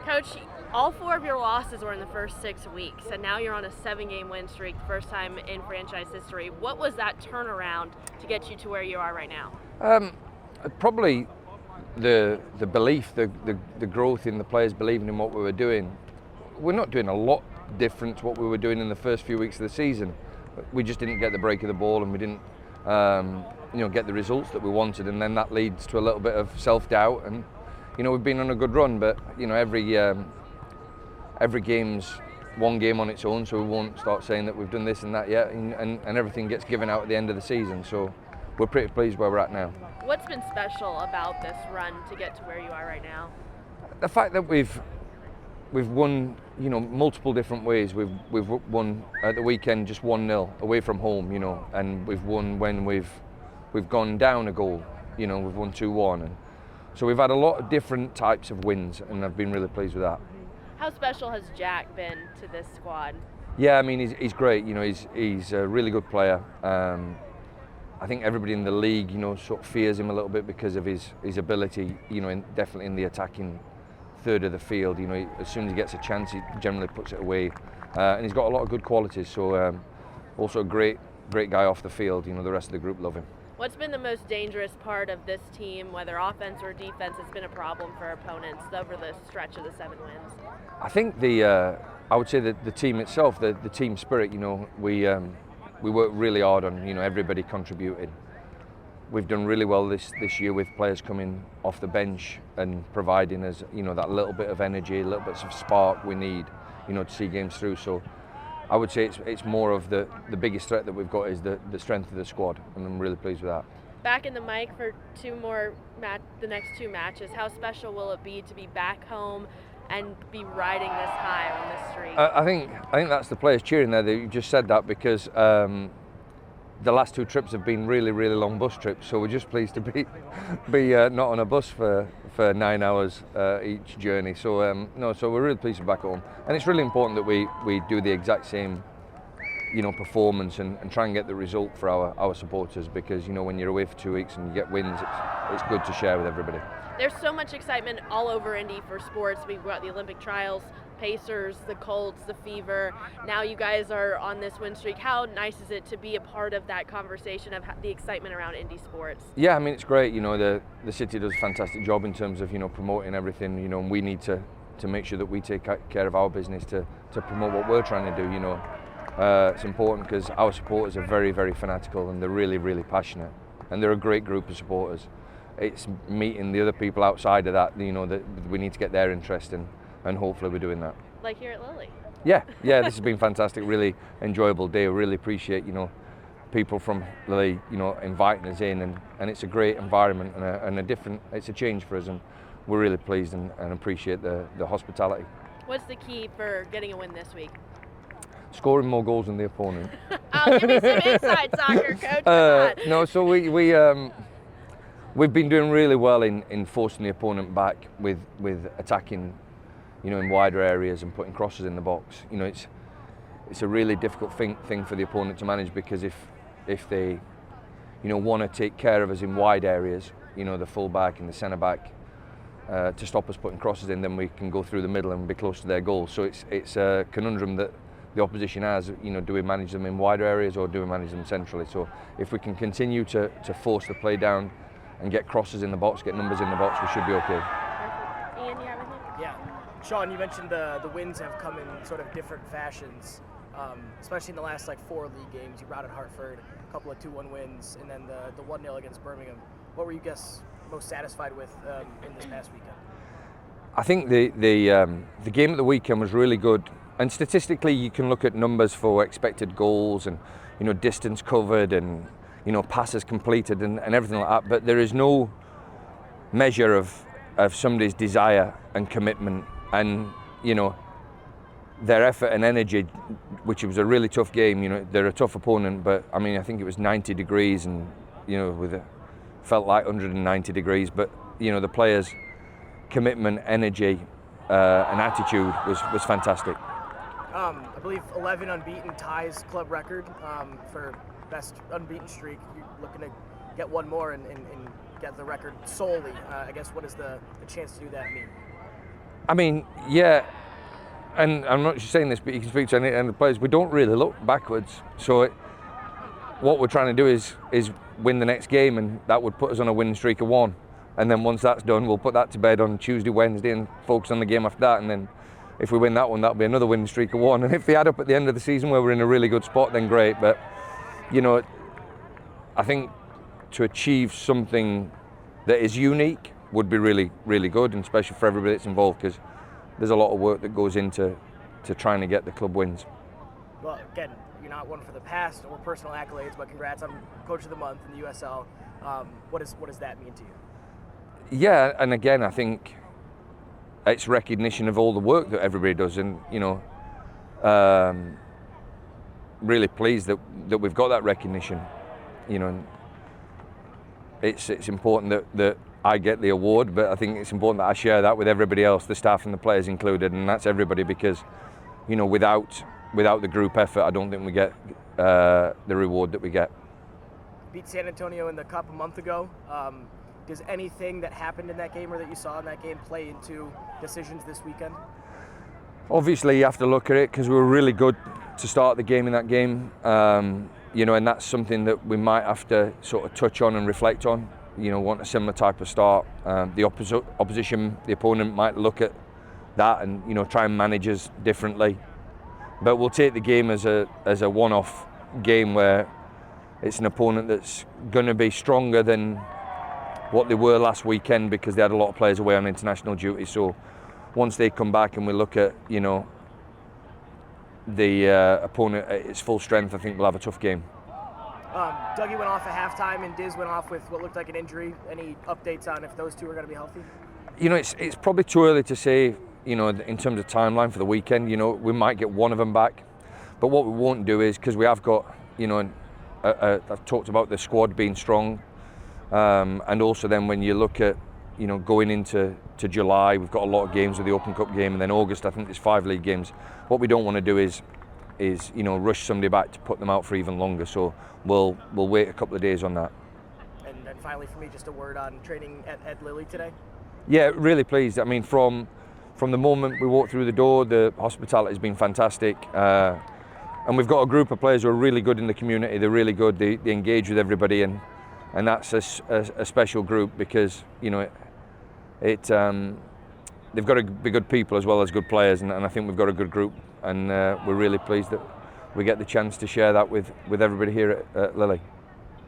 Coach, all 4 of your losses were in the first 6 weeks, and now you're on a 7-game win streak, first time in franchise history. What was that turnaround to get you to where you are right now? Probably the belief, the growth in the players believing in what we were doing. We're not doing a lot different to what we were doing in the first few weeks of the season. We just didn't get the break of the ball, and we didn't get the results that we wanted, and then that leads to a little bit of self-doubt. And we've been on a good run, but every game's one game on its own, so we won't start saying that we've done this and that yet, and everything gets given out at the end of the season. So we're pretty pleased where we're at now. What's been special about this run to get to where you are right now? The fact that we've won, multiple different ways. We've won at the weekend just 1-0 away from home, and we've won when we've gone down a goal. We've won 2-1, and so we've had a lot of different types of wins, and I've been really pleased with that. How special has Jack been to this squad? Yeah, I mean he's great. He's a really good player. I think everybody in the league, sort of fears him a little bit because of his ability. Definitely in the attacking third of the field. As soon as he gets a chance, he generally puts it away, and he's got a lot of good qualities. So also a great guy off the field. The rest of the group love him. What's been the most dangerous part of this team, whether offense or defense, has been a problem for opponents over the stretch of the 7 wins? I think I would say that the team itself, the team spirit. We work really hard on everybody contributing. We've done really well this year with players coming off the bench and providing us that little bit of energy, a little bit of spark we need to see games through. So I would say it's more of the biggest threat that we've got is the strength of the squad, and I'm really pleased with that. Back in the mic for the next 2 matches. How special will it be to be back home and be riding this high on this streak? I think that's the players cheering there. You just said that because the last 2 trips have been really, really long bus trips. So we're just pleased to be not on a bus for 9 hours each journey. So so we're really pleased to be back home, and it's really important that we do the exact same performance and try and get the result for our supporters, because when you're away for 2 weeks and you get wins, it's good to share with everybody. There's so much excitement all over Indy for sports. We've got the Olympic trials, Pacers, the Colts, the Fever. Now you guys are on this win streak. How nice is it to be a part of that conversation of the excitement around Indy sports? Yeah, I mean, it's great. The city does a fantastic job in terms of promoting everything. And we need to make sure that we take care of our business to promote what we're trying to do. It's important because our supporters are very, very fanatical, and they're really, really passionate, and they're a great group of supporters. It's meeting the other people outside of that, that we need to get their interest in, and hopefully we're doing that. Like here at Lily. Yeah, this has been fantastic, really enjoyable day. I really appreciate, people from Lily, inviting us in, and it's a great environment and it's a change for us, and we're really pleased and appreciate the hospitality. What's the key for getting a win this week? Scoring more goals than the opponent. Oh, give me some inside soccer, Coach. Come on. No, so we've been doing really well in forcing the opponent back with attacking, in wider areas and putting crosses in the box. It's a really difficult thing for the opponent to manage, because if they, want to take care of us in wide areas, the full back and the centre back, to stop us putting crosses in, then we can go through the middle and be close to their goal. So it's a conundrum that the opposition has. Do we manage them in wider areas or do we manage them centrally? So if we can continue to force the play down and get crosses in the box, get numbers in the box, we should be okay. Perfect. Ian, you have anything? Yeah. Sean, you mentioned the wins have come in sort of different fashions, especially in the last 4 league games. You routed Hartford, a couple of 2-1 wins, and then the 1-0 against Birmingham. What were you guys most satisfied with in this past weekend? I think the game at the weekend was really good, and statistically you can look at numbers for expected goals and distance covered and passes completed and everything like that, but there is no measure of somebody's desire and commitment and their effort and energy, which was a really tough game. They're a tough opponent, but I think it was 90 degrees and felt like 190 degrees, but the players' commitment, energy and attitude was fantastic. I believe 11 unbeaten ties club record for best unbeaten streak. You're looking to get one more and get the record solely. I guess, what does the chance to do that mean? I mean, yeah, and I'm not just saying this, but you can speak to any of the players. We don't really look backwards. So what we're trying to do is win the next game, and that would put us on a winning streak of 1. And then once that's done, we'll put that to bed on Tuesday, Wednesday, and focus on the game after that. And then if we win that one, that'll be another winning streak of 1. And if they add up at the end of the season where we're in a really good spot, then great. But, you know, I think to achieve something that is unique would be really, really good, and especially for everybody that's involved, because there's a lot of work that goes into trying to get the club wins. Well, again, you're not one for the past or personal accolades, but congrats on Coach of the Month in the USL. What does that mean to you? Yeah, and again, I think it's recognition of all the work that everybody does, and you know, really pleased that we've got that recognition. You know, it's important that I get the award, but I think it's important that I share that with everybody else, the staff and the players included, and that's everybody, because you know, without the group effort, I don't think we get the reward that we get. Beat San Antonio in the Cup a month ago. Does anything that happened in that game or that you saw in that game play into decisions this weekend? Obviously, you have to look at it because we were really good to start the game in that game. You know, and that's something that we might have to sort of touch on and reflect on. You know, want a similar type of start. The opposition, the opponent might look at that and, you know, try and manage us differently. But we'll take the game as a one-off game where it's an opponent that's going to be stronger than what they were last weekend, because they had a lot of players away on international duty. So once they come back and we look at, you know, the opponent at its full strength, I think we'll have a tough game. Dougie went off at halftime and Diz went off with what looked like an injury. Any updates on if those two are going to be healthy? You know, it's probably too early to say, you know, in terms of timeline for the weekend. You know, we might get one of them back. But what we won't do is, because we have got, you know, I've talked about the squad being strong. And also then when you look at, you know, going into July, we've got a lot of games with the Open Cup game, and then August, I think there's 5 league games. What we don't want to do is you know, rush somebody back to put them out for even longer. So we'll wait a couple of days on that. And finally for me, just a word on training at Lily today. Yeah, really pleased. I mean, from the moment we walked through the door, the hospitality has been fantastic. And we've got a group of players who are really good in the community. They're really good. They engage with everybody, and that's a special group, because you know they've got to be good people as well as good players, and I think we've got a good group, and we're really pleased that we get the chance to share that with everybody here at Lily.